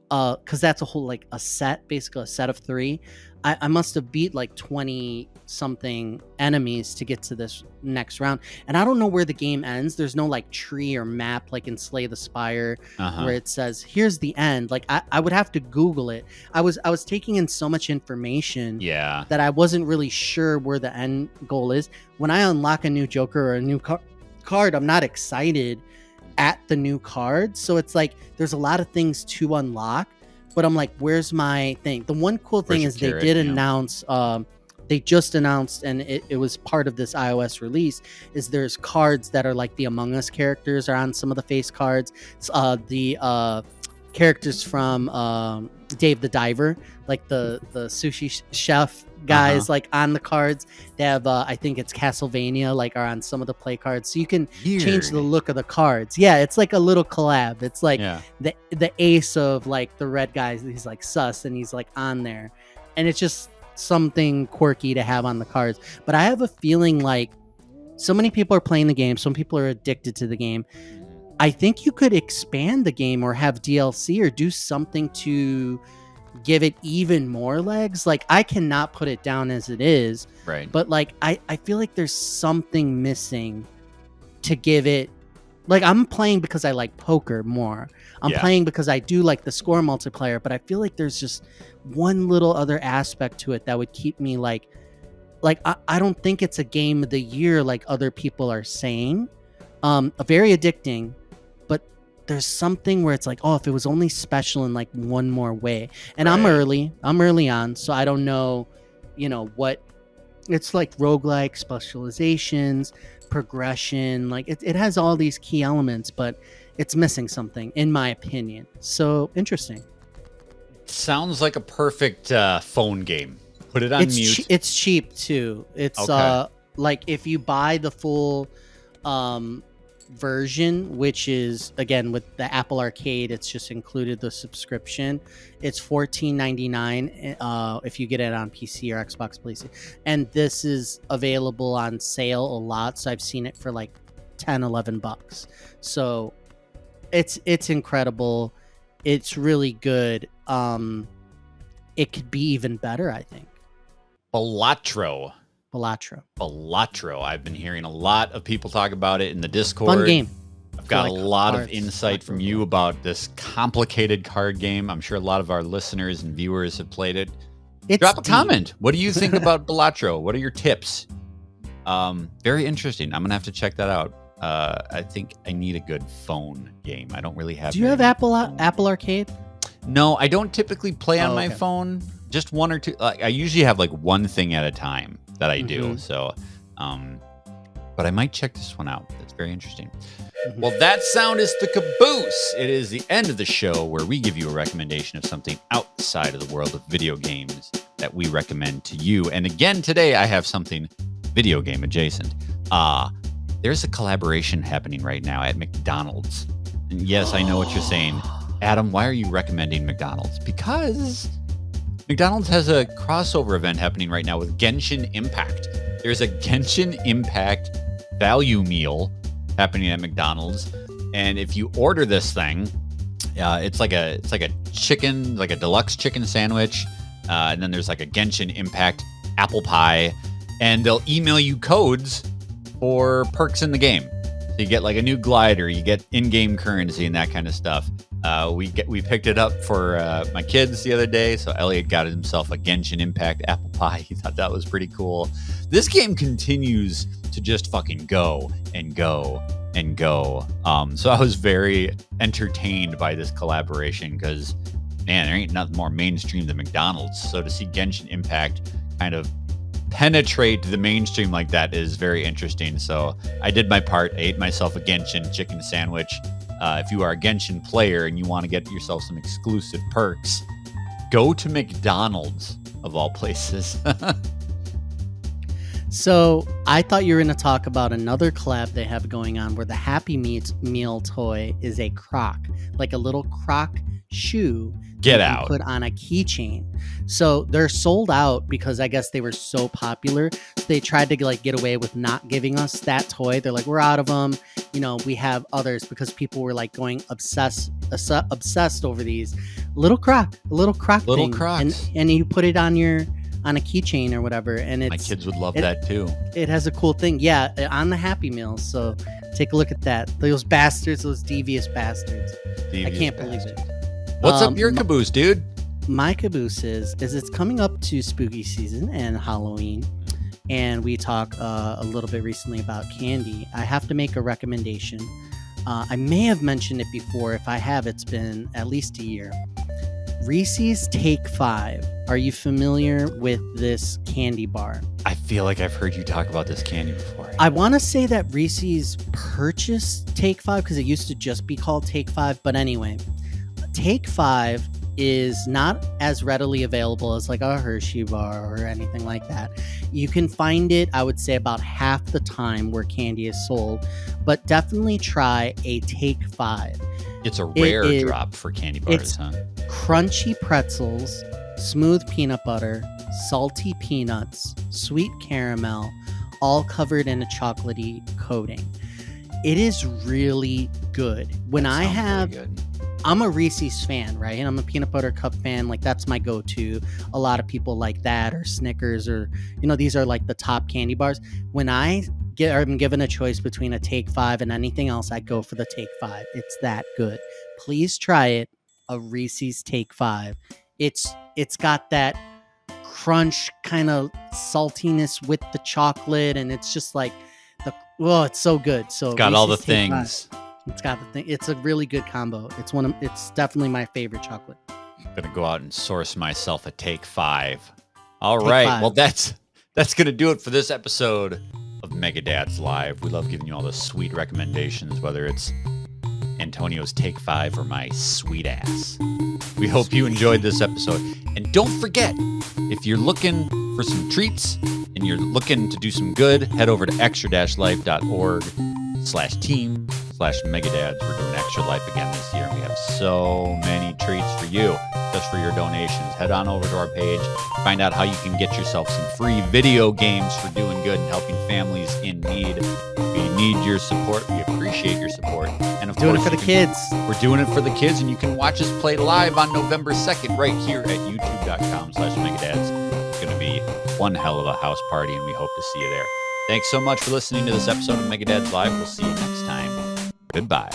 Speaker 3: because that's a whole like a set, basically a set of 3. I must have beat like 20 something enemies to get to this next round. And I don't know where the game ends. There's no like tree or map like in Slay the Spire where it says, here's the end. Like I would have to Google it. I was taking in so much information that I wasn't really sure where the end goal is. When I unlock a new Joker or a new card, I'm not excited at the new card. So it's like, there's a lot of things to unlock. But I'm like, where's my thing? The one cool thing is they did announce, they just announced, and it was part of this iOS release, is there's cards that are like the Among Us characters are on some of the face cards. The characters from Dave the Diver, like the sushi chef guys, like on the cards. They have, I think it's Castlevania, like are on some of the play cards. So you can change the look of the cards. Yeah, it's like a little collab. It's like the ace of like the red guys. He's like sus, and he's like on there. And it's just something quirky to have on the cards. But I have a feeling like so many people are playing the game. Some people are addicted to the game. I think you could expand the game or have DLC or do something to give it even more legs. Like I cannot put it down as it is,
Speaker 2: right?
Speaker 3: But like I feel like there's something missing to give it. Like I'm playing because I like poker more. I'm playing because I do like the score multiplayer, but I feel like there's just one little other aspect to it that would keep me like I don't think it's a game of the year like other people are saying. Very addicting, but there's something where it's like, oh, if it was only special in like one more way. And I'm early on, so I don't know, you know, what it's like. Roguelike specializations, progression, like it has all these key elements, but it's missing something in my opinion. So interesting.
Speaker 2: Sounds like a perfect phone game. Put it on mute.
Speaker 3: It's cheap too. It's like if you buy the full version, which is again with the Apple Arcade, it's just included the subscription. It's $14.99 if you get it on PC or Xbox, PlayStation. And this is available on sale a lot, so I've seen it for like $10-11. So it's incredible. It's really good. It could be even better, I think.
Speaker 2: Balatro. I've been hearing a lot of people talk about it in the Discord.
Speaker 3: Fun game.
Speaker 2: I've got a lot of insight from you about this complicated card game. I'm sure a lot of our listeners and viewers have played it. Drop a comment. What do you think about Balatro? What are your tips? Very interesting. I'm going to have to check that out. I think I need a good phone game. I don't really have.
Speaker 3: Do you have Apple Arcade?
Speaker 2: No, I don't typically play on my phone. Just one or two. I usually have like one thing at a time that I do. So, but I might check this one out. That's very interesting. Well, that sound is the caboose. It is the end of the show where we give you a recommendation of something outside of the world of video games that we recommend to you. And again, today I have something video game adjacent. There's a collaboration happening right now at McDonald's. And yes, I know what you're saying. Adam, why are you recommending McDonald's? Because McDonald's has a crossover event happening right now with Genshin Impact. There's a Genshin Impact value meal happening at McDonald's, and if you order this thing, it's like a chicken, like a deluxe chicken sandwich, and then there's like a Genshin Impact apple pie, and they'll email you codes for perks in the game. So you get like a new glider, you get in-game currency and that kind of stuff. We picked it up for my kids the other day. So Elliot got himself a Genshin Impact apple pie. He thought that was pretty cool. This game continues to just fucking go and go and go. So I was very entertained by this collaboration because, man, there ain't nothing more mainstream than McDonald's. So to see Genshin Impact kind of penetrate the mainstream like that is very interesting. So I did my part. I ate myself a Genshin chicken sandwich. If you are a Genshin player and you want to get yourself some exclusive perks, go to McDonald's, of all places.
Speaker 3: So I thought you were going to talk about another collab they have going on where the Happy Meal toy is a croc, like a little croc shoe.
Speaker 2: Get out.
Speaker 3: Put on a keychain. So they're sold out because I guess they were so popular. So they tried to like get away with not giving us that toy. They're like, we're out of them. You know, we have others because people were like going obsessed over these little croc thing.
Speaker 2: Crocs.
Speaker 3: And you put it on a keychain or whatever. And it's,
Speaker 2: my kids would love that too.
Speaker 3: It has a cool thing. Yeah. On the Happy Meals. So take a look at that. Those bastards, those devious bastards. I can't believe it.
Speaker 2: What's up your caboose, dude?
Speaker 3: My caboose is it's coming up to spooky season and Halloween, and we talked a little bit recently about candy. I have to make a recommendation. I may have mentioned it before. If I have, it's been at least a year. Reese's Take 5. Are you familiar with this candy bar?
Speaker 2: I feel like I've heard you talk about this candy before.
Speaker 3: I want to say that Reese's purchased Take 5 because it used to just be called Take 5. But anyway, Take 5 is not as readily available as like a Hershey bar or anything like that. You can find it, I would say, about half the time where candy is sold, but definitely try a Take 5.
Speaker 2: It's a rare drop for candy bars, huh?
Speaker 3: Crunchy pretzels, smooth peanut butter, salty peanuts, sweet caramel, all covered in a chocolatey coating. It is really good. I'm a Reese's fan, right? And I'm a peanut butter cup fan. Like, that's my go-to. A lot of people like that, or Snickers, or, you know, these are like the top candy bars. When I'm given a choice between a Take 5 and anything else, I go for the Take 5. It's that good. Please try it. A Reese's Take 5. It's got that crunch kind of saltiness with the chocolate, and it's just like it's so good. So
Speaker 2: it's got
Speaker 3: Reese's
Speaker 2: all the
Speaker 3: Take
Speaker 2: things.
Speaker 3: 5. It's got the thing. It's a really good combo. It's definitely my favorite chocolate.
Speaker 2: I'm gonna go out and source myself a Take 5. All right. Well, that's gonna do it for this episode of Mega Dads Live. We love giving you all the sweet recommendations, whether it's Antonio's Take 5 or my sweet ass. We hope you enjoyed this episode. And don't forget, if you're looking for some treats and you're looking to do some good, head over to extra-life.org/team/megadads. We're doing Extra Life again this year. We have so many treats for you just for your donations. Head on over to our page. Find out how you can get yourself some free video games for doing good and helping families in need. We need your support. We appreciate your support. And of
Speaker 3: doing
Speaker 2: course,
Speaker 3: it for the kids.
Speaker 2: We're doing it for the kids, and you can watch us play live on November 2nd right here at youtube.com/megadads. It's going to be one hell of a house party, and we hope to see you there. Thanks so much for listening to this episode of Mega Dads Live. We'll see you next time. Goodbye.